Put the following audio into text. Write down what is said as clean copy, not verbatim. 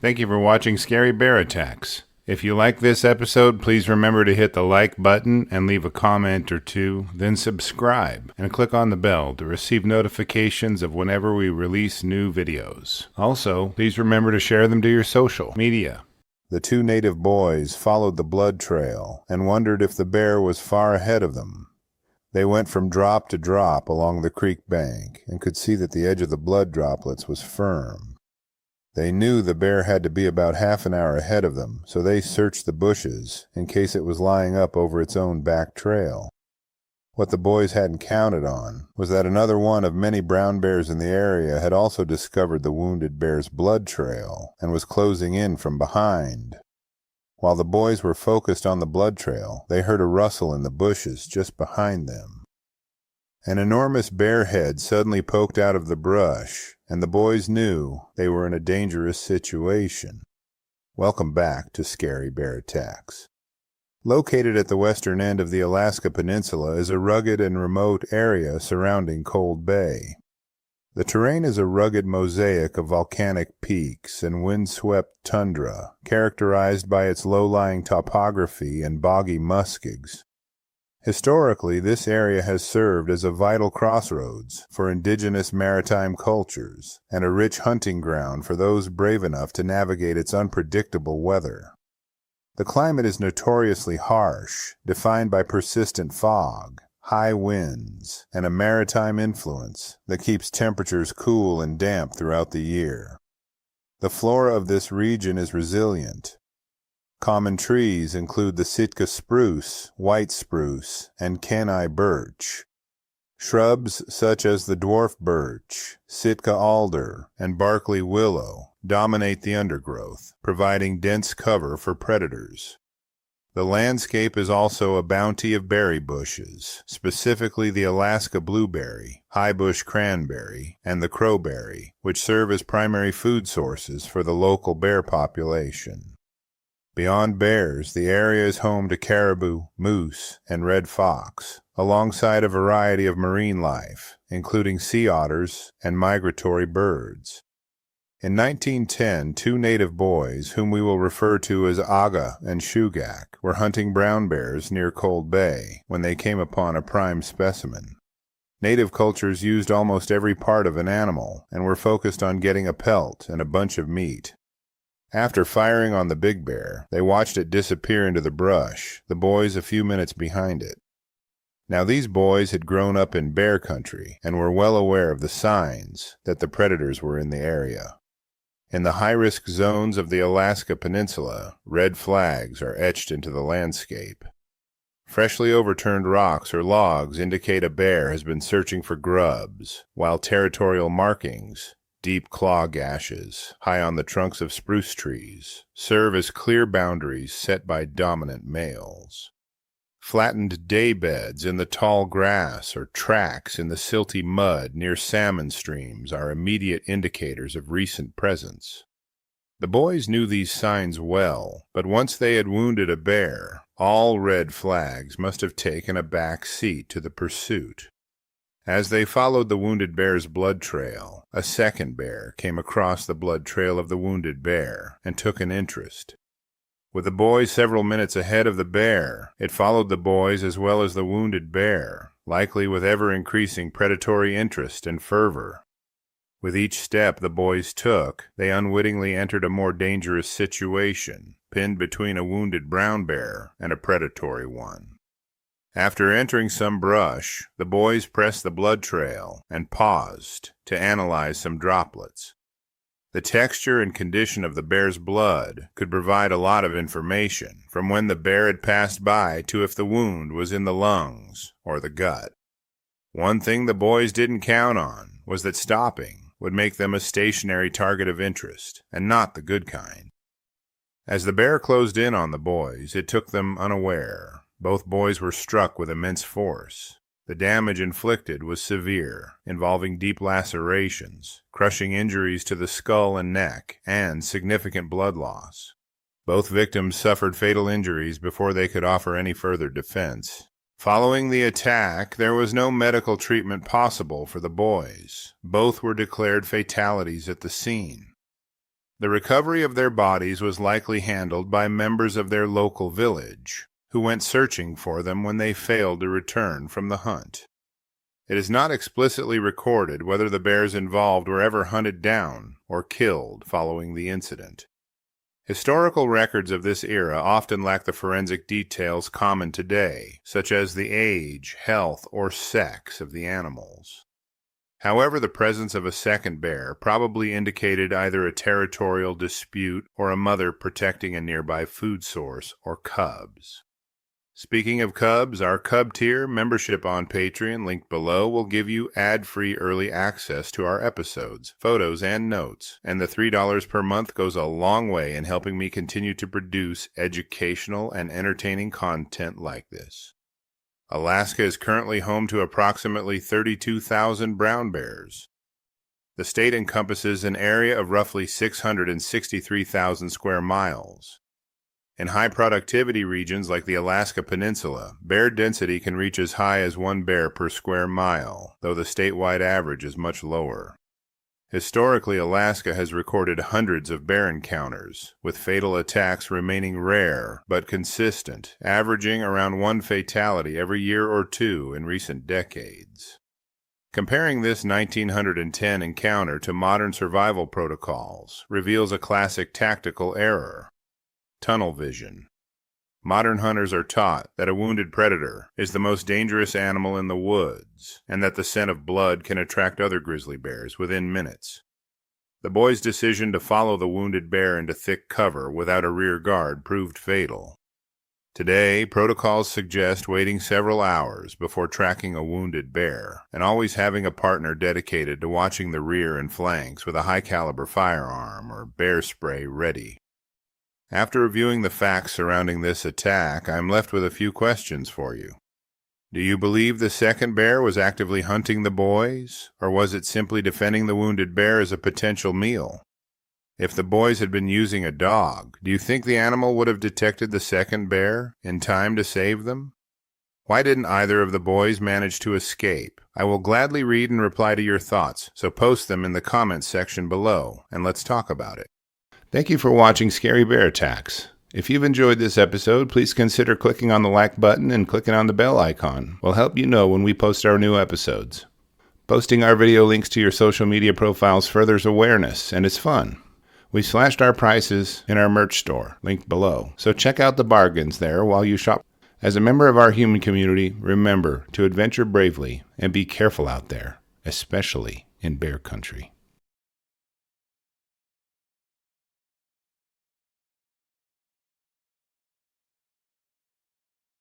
Thank you for watching Scary Bear Attacks. If you like this episode, please remember to hit the like button and leave a comment or two, then subscribe and click on the bell to receive notifications of whenever we release new videos. Also, please remember to share them to your social media. The two native boys followed the blood trail and wondered if the bear was far ahead of them. They went from drop to drop along the creek bank and could see that the edge of the blood droplets was firm. They knew the bear had to be about half an hour ahead of them, so they searched the bushes in case it was lying up over its own back trail. What the boys hadn't counted on was that another one of many brown bears in the area had also discovered the wounded bear's blood trail and was closing in from behind. While the boys were focused on the blood trail, they heard a rustle in the bushes just behind them. An enormous bear head suddenly poked out of the brush, and the boys knew they were in a dangerous situation. Welcome back to Scary Bear Attacks. Located at the western end of the Alaska Peninsula is a rugged and remote area surrounding Cold Bay. The terrain is a rugged mosaic of volcanic peaks and windswept tundra, characterized by its low-lying topography and boggy muskigs. Historically, this area has served as a vital crossroads for indigenous maritime cultures and a rich hunting ground for those brave enough to navigate its unpredictable weather. The climate is notoriously harsh, defined by persistent fog, high winds, and a maritime influence that keeps temperatures cool and damp throughout the year. The flora of this region is resilient. Common trees include the Sitka spruce, white spruce, and Kenai birch. Shrubs such as the dwarf birch, Sitka alder, and Barkley willow dominate the undergrowth, providing dense cover for predators. The landscape is also a bounty of berry bushes, specifically the Alaska blueberry, highbush cranberry, and the crowberry, which serve as primary food sources for the local bear population. Beyond bears, the area is home to caribou, moose, and red fox, alongside a variety of marine life, including sea otters and migratory birds. In 1910, two native boys, whom we will refer to as Aga and Shugak, were hunting brown bears near Cold Bay when they came upon a prime specimen. Native cultures used almost every part of an animal and were focused on getting a pelt and a bunch of meat. After firing on the big bear, they watched it disappear into the brush, the boys a few minutes behind it. Now these boys had grown up in bear country and were well aware of the signs that the predators were in the area. In the high-risk zones of the Alaska Peninsula, red flags are etched into the landscape. Freshly overturned rocks or logs indicate a bear has been searching for grubs, while territorial markings, deep claw gashes high on the trunks of spruce trees, serve as clear boundaries set by dominant males. Flattened day beds in the tall grass or tracks in the silty mud near salmon streams are immediate indicators of recent presence. The boys knew these signs well, but once they had wounded a bear, all red flags must have taken a back seat to the pursuit. As they followed the wounded bear's blood trail, a second bear came across the blood trail of the wounded bear and took an interest. With the boys several minutes ahead of the bear, it followed the boys as well as the wounded bear, likely with ever-increasing predatory interest and fervor. With each step the boys took, they unwittingly entered a more dangerous situation, pinned between a wounded brown bear and a predatory one. After entering some brush, the boys pressed the blood trail and paused to analyze some droplets. The texture and condition of the bear's blood could provide a lot of information, from when the bear had passed by to if the wound was in the lungs or the gut. One thing the boys didn't count on was that stopping would make them a stationary target of interest, and not the good kind. As the bear closed in on the boys, it took them unaware. Both boys were struck with immense force. The damage inflicted was severe, involving deep lacerations, crushing injuries to the skull and neck, and significant blood loss. Both victims suffered fatal injuries before they could offer any further defense. Following the attack, there was no medical treatment possible for the boys. Both were declared fatalities at the scene. The recovery of their bodies was likely handled by members of their local village, who went searching for them when they failed to return from the hunt. It is not explicitly recorded whether the bears involved were ever hunted down or killed following the incident. Historical records of this era often lack the forensic details common today, such as the age, health, or sex of the animals. However, the presence of a second bear probably indicated either a territorial dispute or a mother protecting a nearby food source or cubs. Speaking of cubs, our Cub tier membership on Patreon, linked below, will give you ad-free early access to our episodes, photos, and notes, and the $3 per month goes a long way in helping me continue to produce educational and entertaining content like this. Alaska is currently home to approximately 32,000 brown bears. The state encompasses an area of roughly 663,000 square miles. In high-productivity regions like the Alaska Peninsula, bear density can reach as high as 1 bear per square mile, though the statewide average is much lower. Historically, Alaska has recorded hundreds of bear encounters, with fatal attacks remaining rare but consistent, averaging around 1 fatality every year or two in recent decades. Comparing this 1910 encounter to modern survival protocols reveals a classic tactical error: tunnel vision. Modern hunters are taught that a wounded predator is the most dangerous animal in the woods, and that the scent of blood can attract other grizzly bears within minutes. The boys' decision to follow the wounded bear into thick cover without a rear guard proved fatal. Today, protocols suggest waiting several hours before tracking a wounded bear, and always having a partner dedicated to watching the rear and flanks with a high-caliber firearm or bear spray ready. After reviewing the facts surrounding this attack, I'm left with a few questions for you. Do you believe the second bear was actively hunting the boys, or was it simply defending the wounded bear as a potential meal? If the boys had been using a dog, do you think the animal would have detected the second bear in time to save them? Why didn't either of the boys manage to escape? I will gladly read and reply to your thoughts, so post them in the comments section below, and let's talk about it. Thank you for watching Scary Bear Attacks. If you've enjoyed this episode, please consider clicking on the like button and clicking on the bell icon. We'll help you know when we post our new episodes. Posting our video links to your social media profiles furthers awareness, and it's fun. We slashed our prices in our merch store, linked below, so check out the bargains there while you shop. As a member of our human community, remember to adventure bravely and be careful out there, especially in bear country.